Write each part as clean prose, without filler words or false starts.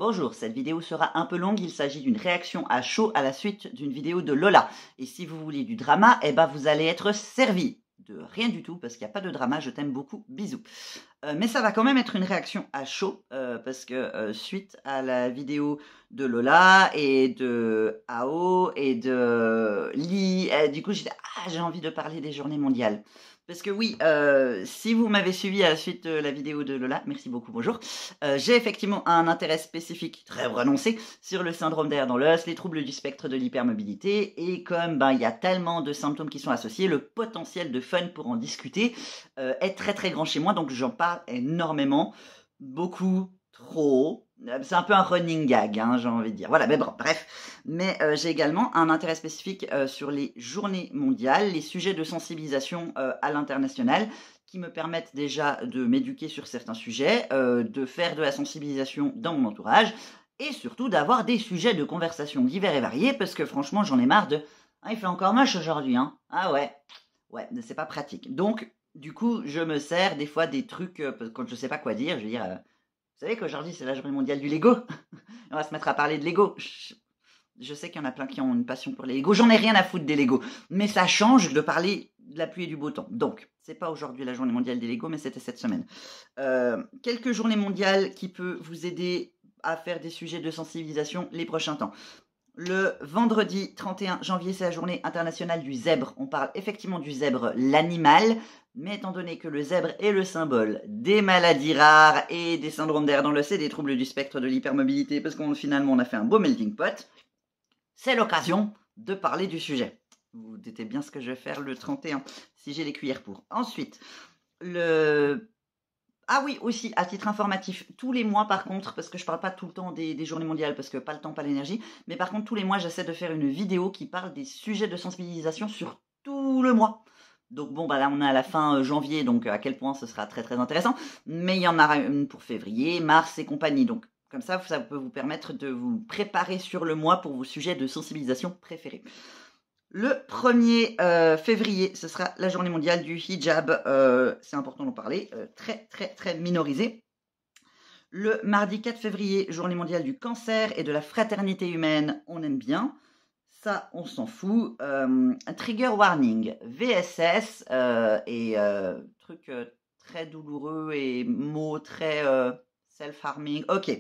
Bonjour, cette vidéo sera un peu longue, il s'agit d'une réaction à chaud à la suite d'une vidéo de Lola. Et si vous voulez du drama, eh ben vous allez être servi. De rien du tout, parce qu'il n'y a pas de drama, je t'aime beaucoup, bisous. Mais ça va quand même être une réaction à chaud, parce que suite à la vidéo de Lola et de Ao et de Lee, du coup j'ai envie de parler des journées mondiales. Parce que oui, si vous m'avez suivi à la suite de la vidéo de Lola, merci beaucoup, bonjour, j'ai effectivement un intérêt spécifique très renoncé sur le syndrome d'air dans l'os, les troubles du spectre de l'hypermobilité, et comme il y a tellement de symptômes qui sont associés, le potentiel de fun pour en discuter est très très grand chez moi, donc j'en parle énormément, beaucoup, trop. C'est un peu un running gag, hein, j'ai envie de dire. Voilà, mais bon, bref. Mais j'ai également un intérêt spécifique sur les journées mondiales, les sujets de sensibilisation à l'international, qui me permettent déjà de m'éduquer sur certains sujets, de faire de la sensibilisation dans mon entourage, et surtout d'avoir des sujets de conversation divers et variés, parce que franchement, j'en ai marre de « Ah, il fait encore moche aujourd'hui, hein. Ah ouais, c'est pas pratique. » Donc, du coup, je me sers des fois des trucs, quand je sais pas quoi dire, je veux dire... vous savez qu'aujourd'hui, c'est la journée mondiale du Lego. On va se mettre à parler de Lego. Je sais qu'il y en a plein qui ont une passion pour les Lego. J'en ai rien à foutre des Lego. Mais ça change de parler de la pluie et du beau temps. Donc, c'est pas aujourd'hui la journée mondiale des Lego, mais c'était cette semaine. Quelques journées mondiales qui peuvent vous aider à faire des sujets de sensibilisation les prochains temps. Le vendredi 31 janvier, c'est la journée internationale du zèbre. On parle effectivement du zèbre, l'animal, mais étant donné que le zèbre est le symbole des maladies rares et des syndromes d'air dans l'os et des troubles du spectre de l'hypermobilité, parce qu'on finalement on a fait un beau melting pot, c'est l'occasion de parler du sujet. Vous doutez bien ce que je vais faire le 31, si j'ai les cuillères pour. Ensuite, Ah oui, aussi, à titre informatif, tous les mois par contre, parce que je parle pas tout le temps des journées mondiales, parce que pas le temps, pas l'énergie, mais par contre tous les mois j'essaie de faire une vidéo qui parle des sujets de sensibilisation sur tout le mois. Donc bon, là on est à la fin janvier, donc à quel point ce sera très très intéressant, mais il y en aura une pour février, mars et compagnie, donc comme ça peut vous permettre de vous préparer sur le mois pour vos sujets de sensibilisation préférés. Le 1er février, ce sera la journée mondiale du hijab, c'est important d'en parler, très très très minorisé. Le mardi 4 février, journée mondiale du cancer et de la fraternité humaine, on aime bien. Ça, on s'en fout. Trigger warning, VSS et trucs très douloureux et mots très... self-harming. Ok.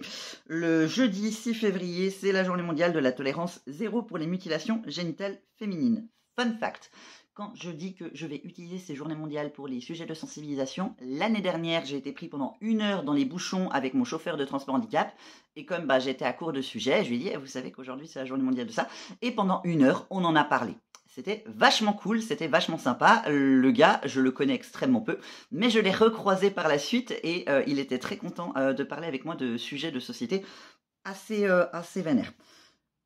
Le jeudi 6 février, c'est la journée mondiale de la tolérance zéro pour les mutilations génitales féminines. Fun fact. Quand je dis que je vais utiliser ces journées mondiales pour les sujets de sensibilisation, l'année dernière, j'ai été pris pendant 1 heure dans les bouchons avec mon chauffeur de transport handicap. Et comme j'étais à court de sujets, je lui ai dit, vous savez qu'aujourd'hui, c'est la journée mondiale de ça. Et pendant 1 heure, on en a parlé. C'était vachement cool, c'était vachement sympa. Le gars, je le connais extrêmement peu, mais je l'ai recroisé par la suite et il était très content de parler avec moi de sujets de société assez vénères.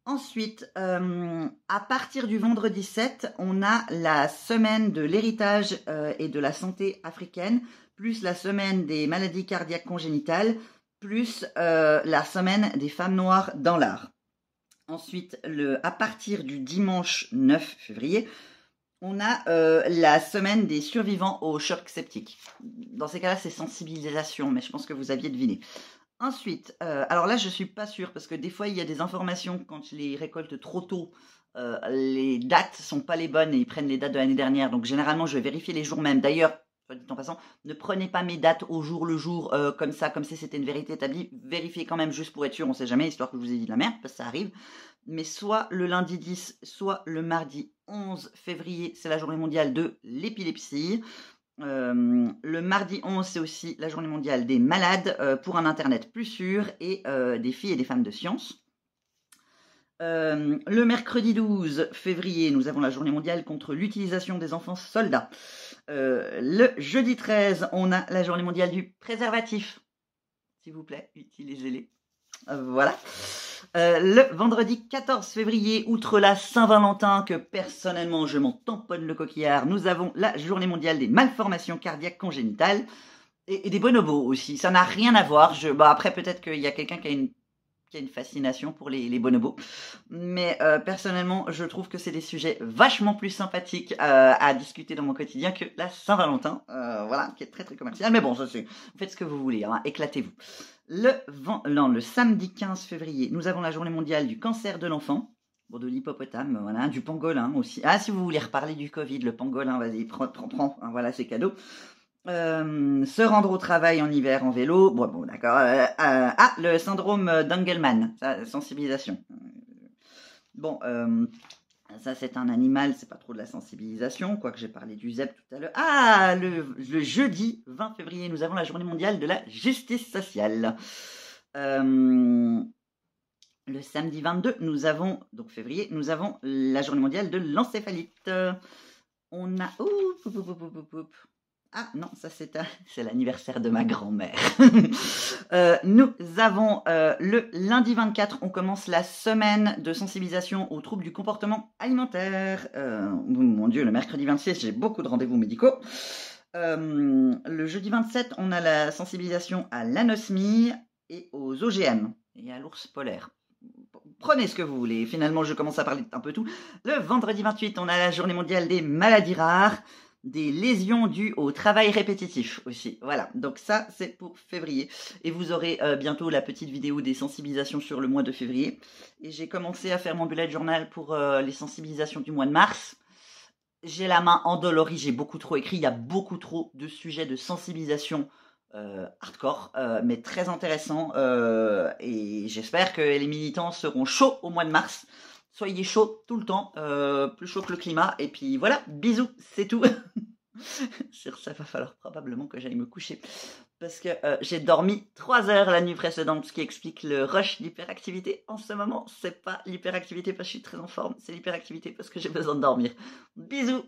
Ensuite, à partir du vendredi 7, on a la semaine de l'héritage et de la santé africaine, plus la semaine des maladies cardiaques congénitales, plus la semaine des femmes noires dans l'art. Ensuite, à partir du dimanche 9 février, on a la semaine des survivants au choc septique. Dans ces cas-là, c'est sensibilisation, mais je pense que vous aviez deviné. Ensuite, alors là, je ne suis pas sûre, parce que des fois, il y a des informations, quand je les récolte trop tôt, les dates ne sont pas les bonnes et ils prennent les dates de l'année dernière. Donc, généralement, je vais vérifier les jours même. D'ailleurs, soit dit en passant, ne prenez pas mes dates au jour le jour, comme ça, comme si c'était une vérité établie. Vérifiez quand même juste pour être sûr, on ne sait jamais, histoire que je vous ai dit de la merde, parce que ça arrive. Mais soit le lundi 10, soit le mardi 11 février, c'est la journée mondiale de l'épilepsie. Le mardi 11, c'est aussi la journée mondiale des malades pour un internet plus sûr et des filles et des femmes de science. Le mercredi 12 février, nous avons la journée mondiale contre l'utilisation des enfants soldats. Le jeudi 13, on a la journée mondiale du préservatif. S'il vous plaît, utilisez-les. Voilà. Le vendredi 14 février, outre la Saint-Valentin, que personnellement je m'en tamponne le coquillard, nous avons la journée mondiale des malformations cardiaques congénitales et des bonobos aussi. Ça n'a rien à voir. Après, peut-être qu'il y a quelqu'un qui a une fascination pour les bonobos. Mais personnellement, je trouve que c'est des sujets vachement plus sympathiques à discuter dans mon quotidien que la Saint-Valentin, voilà, qui est très très commerciale. Mais bon, ça c'est, vous faites ce que vous voulez, hein, éclatez-vous. le samedi 15 février, nous avons la journée mondiale du cancer de l'enfant. Bon, de l'hippopotame, voilà, du pangolin aussi. Ah, si vous voulez reparler du Covid, le pangolin, vas-y, prends, hein, voilà, c'est cadeau. Se rendre au travail en hiver en vélo. Bon, d'accord. Le syndrome d'Engelmann, sensibilisation. Bon, ça c'est un animal, c'est pas trop de la sensibilisation, quoique j'ai parlé du zèbre tout à l'heure. Ah, le jeudi 20 février, nous avons la journée mondiale de la justice sociale. Le samedi 22, février, nous avons la journée mondiale de l'encéphalite. On a... Ah non, ça c'est l'anniversaire de ma grand-mère. Nous avons le lundi 24, on commence la semaine de sensibilisation aux troubles du comportement alimentaire. Mon Dieu, le mercredi 26, j'ai beaucoup de rendez-vous médicaux. Le jeudi 27, on a la sensibilisation à l'anosmie et aux OGM et à l'ours polaire. Prenez ce que vous voulez. Finalement, je commence à parler un peu tout. Le vendredi 28, on a la journée mondiale des maladies rares, des lésions dues au travail répétitif aussi. Voilà, donc ça, c'est pour février. Et vous aurez bientôt la petite vidéo des sensibilisations sur le mois de février. Et j'ai commencé à faire mon bullet journal pour les sensibilisations du mois de mars. J'ai la main endolorie, j'ai beaucoup trop écrit. Il y a beaucoup trop de sujets de sensibilisation hardcore, mais très intéressant, et j'espère que les militants seront chauds au mois de mars. Soyez chauds tout le temps, plus chaud que le climat, et puis voilà, bisous, c'est tout. Sur ça, va falloir probablement que j'aille me coucher, parce que j'ai dormi 3 heures la nuit précédente, ce qui explique le rush d'hyperactivité. En ce moment, c'est pas l'hyperactivité parce que je suis très en forme, c'est l'hyperactivité parce que j'ai besoin de dormir. Bisous.